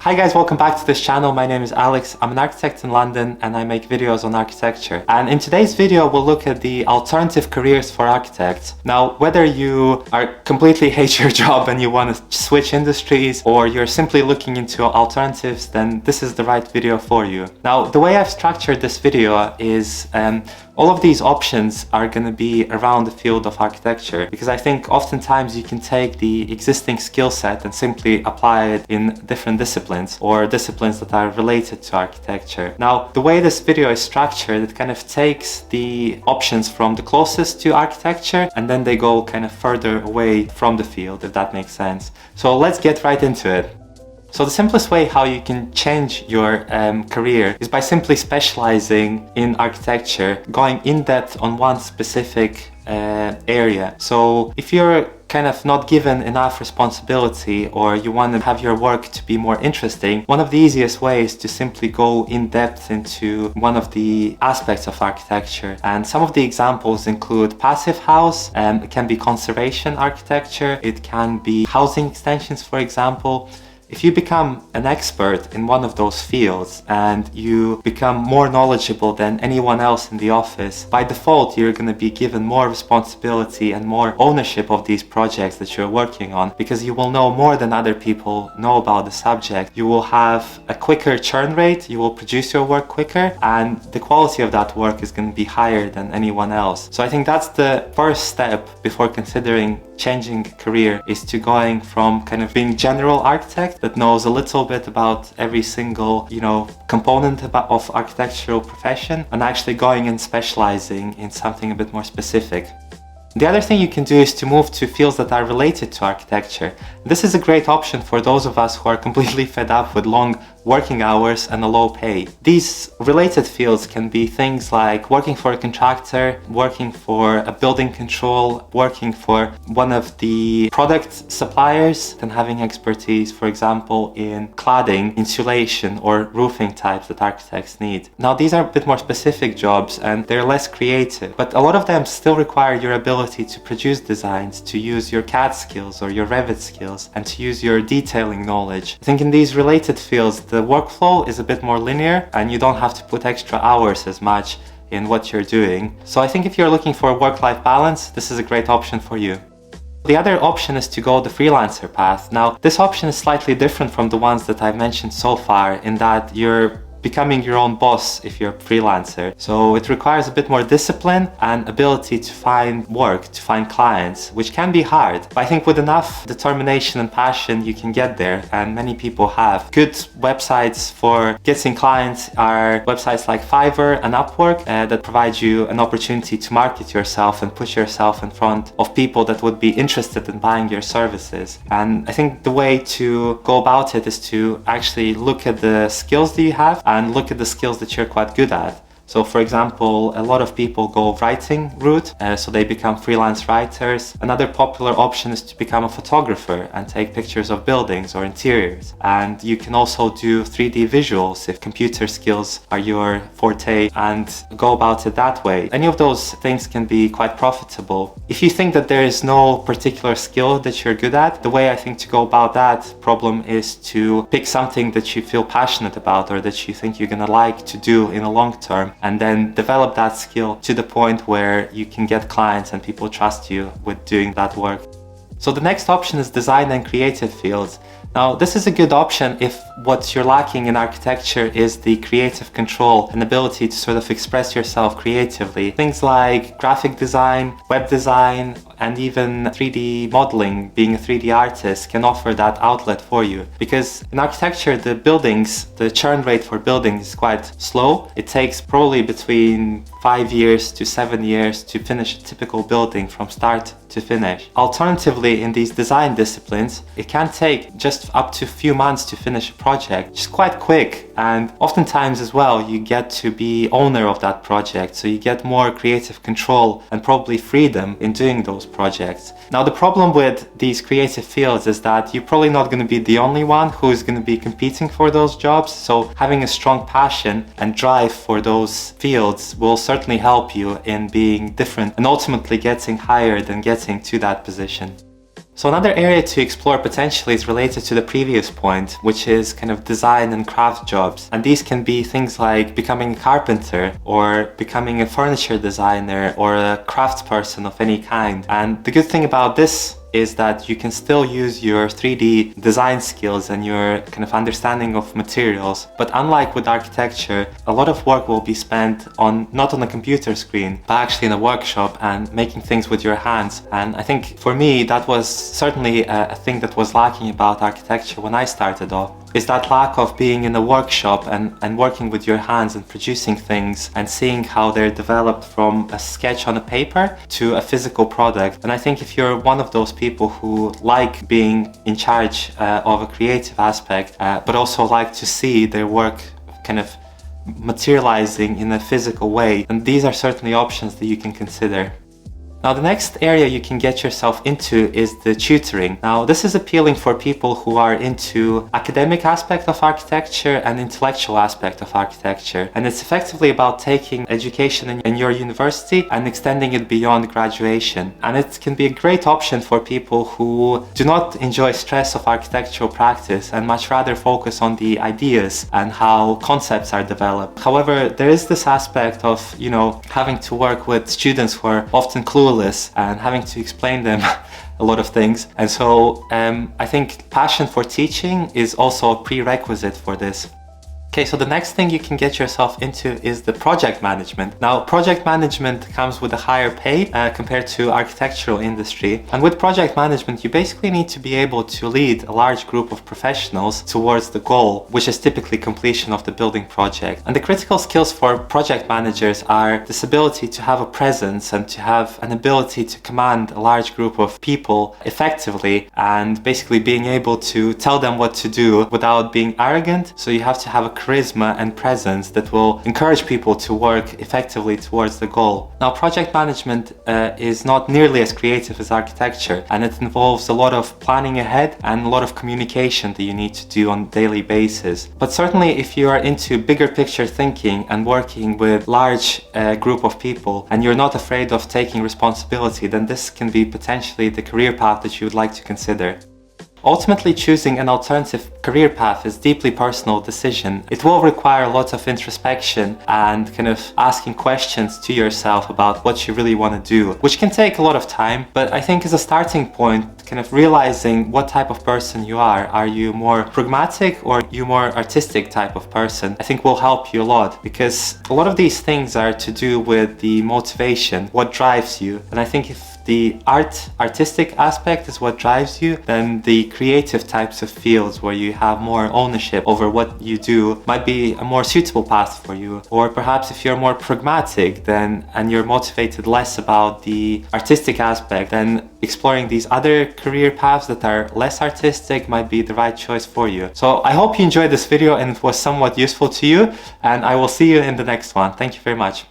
Hi guys, welcome back to this channel. My name is Alex. I'm an architect in London and I make videos on architecture. And in today's video, we'll look at the alternative careers for architects. Now, whether you are completely hate your job and you want to switch industries, or you're simply looking into alternatives, then this is the right video for you. Now, the way I've structured this video is all of these options are going to be around the field of architecture, because I think oftentimes you can take the existing skill set and simply apply it in different disciplines or disciplines that are related to architecture. Now, the way this video is structured, it kind of takes the options from the closest to architecture and then they go kind of further away from the field, if that makes sense. So let's get right into it. So the simplest way how you can change your career is by simply specializing in architecture, going in depth on one specific area. So if you're kind of not given enough responsibility or you want to have your work to be more interesting, one of the easiest ways to simply go in depth into one of the aspects of architecture. And some of the examples include passive house, it can be conservation architecture, it can be housing extensions, for example. If you become an expert in one of those fields and you become more knowledgeable than anyone else in the office, by default you're going to be given more responsibility and more ownership of these projects that you're working on, because you will know more than other people know about the subject. You will have a quicker churn rate, you will produce your work quicker, and the quality of that work is going to be higher than anyone else. So I think that's the first step before considering changing career, is to going from kind of being general architect that knows a little bit about every single, component of architectural profession, and actually going and specializing in something a bit more specific. The other thing you can do is to move to fields that are related to architecture. This is a great option for those of us who are completely fed up with long working hours and a low pay. These related fields can be things like working for a contractor, working for a building control, working for one of the product suppliers, and having expertise, for example, in cladding, insulation, or roofing types that architects need. Now, these are a bit more specific jobs and they're less creative, but a lot of them still require your ability to produce designs, to use your CAD skills or your Revit skills, and to use your detailing knowledge. I think in these related fields, the workflow is a bit more linear and you don't have to put extra hours as much in what you're doing. So I think if you're looking for a work-life balance, this is a great option for you. The other option is to go the freelancer path. Now, this option is slightly different from the ones that I've mentioned so far, in that you're becoming your own boss if you're a freelancer. So it requires a bit more discipline and ability to find work, to find clients, which can be hard. But I think with enough determination and passion, you can get there, and many people have. Good websites for getting clients are websites like Fiverr and Upwork that provide you an opportunity to market yourself and put yourself in front of people that would be interested in buying your services. And I think the way to go about it is to actually look at the skills that you have and look at the skills that you're quite good at. So for example, a lot of people go writing route, so they become freelance writers. Another popular option is to become a photographer and take pictures of buildings or interiors. And you can also do 3D visuals if computer skills are your forte, and go about it that way. Any of those things can be quite profitable. If you think that there is no particular skill that you're good at, the way I think to go about that problem is to pick something that you feel passionate about or that you think you're gonna like to do in the long term, and then develop that skill to the point where you can get clients and people trust you with doing that work. So the next option is design and creative fields. Now, this is a good option if what you're lacking in architecture is the creative control and ability to sort of express yourself creatively. Things like graphic design, web design, and even 3D modeling, being a 3D artist, can offer that outlet for you. Because in architecture, the churn rate for buildings is quite slow. It takes probably between 5 years to 7 years to finish a typical building from start to finish. Alternatively, in these design disciplines, it can take just up to a few months to finish a project, which is quite quick. And oftentimes as well, you get to be owner of that project, so you get more creative control and probably freedom in doing those projects. Now, the problem with these creative fields is that you're probably not going to be the only one who is going to be competing for those jobs. So having a strong passion and drive for those fields will certainly help you in being different and ultimately getting hired and getting to that position. So another area to explore potentially is related to the previous point, which is kind of design and craft jobs. And these can be things like becoming a carpenter or becoming a furniture designer or a craftsperson of any kind. And the good thing about this is that you can still use your 3D design skills and your kind of understanding of materials. But unlike with architecture, a lot of work will be spent on not on a computer screen, but actually in a workshop and making things with your hands. And I think for me, that was certainly a thing that was lacking about architecture when I started off, is that lack of being in a workshop and working with your hands and producing things and seeing how they're developed from a sketch on a paper to a physical product. And I think if you're one of those people who like being in charge of a creative aspect, but also like to see their work kind of materializing in a physical way, then these are certainly options that you can consider. Now, the next area you can get yourself into is the tutoring. Now, this is appealing for people who are into academic aspect of architecture and intellectual aspect of architecture. And it's effectively about taking education in your university and extending it beyond graduation. And it can be a great option for people who do not enjoy stress of architectural practice and much rather focus on the ideas and how concepts are developed. However, there is this aspect of, having to work with students who are often clueless and having to explain them a lot of things. And so I think passion for teaching is also a prerequisite for this. Okay, so the next thing you can get yourself into is the project management. Now, project management comes with a higher pay compared to architectural industry. And with project management, you basically need to be able to lead a large group of professionals towards the goal, which is typically completion of the building project. And the critical skills for project managers are this ability to have a presence and to have an ability to command a large group of people effectively and basically being able to tell them what to do without being arrogant. So you have to have a charisma and presence that will encourage people to work effectively towards the goal. Now, project management is not nearly as creative as architecture, and it involves a lot of planning ahead and a lot of communication that you need to do on a daily basis. But certainly if you are into bigger picture thinking and working with large group of people and you're not afraid of taking responsibility, then this can be potentially the career path that you would like to consider. Ultimately, choosing an alternative career path is a deeply personal decision. It will require lots of introspection and kind of asking questions to yourself about what you really want to do, which can take a lot of time. But I think as a starting point, kind of realizing what type of person you are. Are you more pragmatic or are you more artistic type of person? I think will help you a lot, because a lot of these things are to do with the motivation, what drives you. And I think if the artistic aspect is what drives you, then the creative types of fields where you have more ownership over what you do might be a more suitable path for you. Or perhaps if you're more pragmatic and you're motivated less about the artistic aspect, then exploring these other career paths that are less artistic might be the right choice for you. So I hope you enjoyed this video and it was somewhat useful to you, and I will see you in the next one. Thank you very much.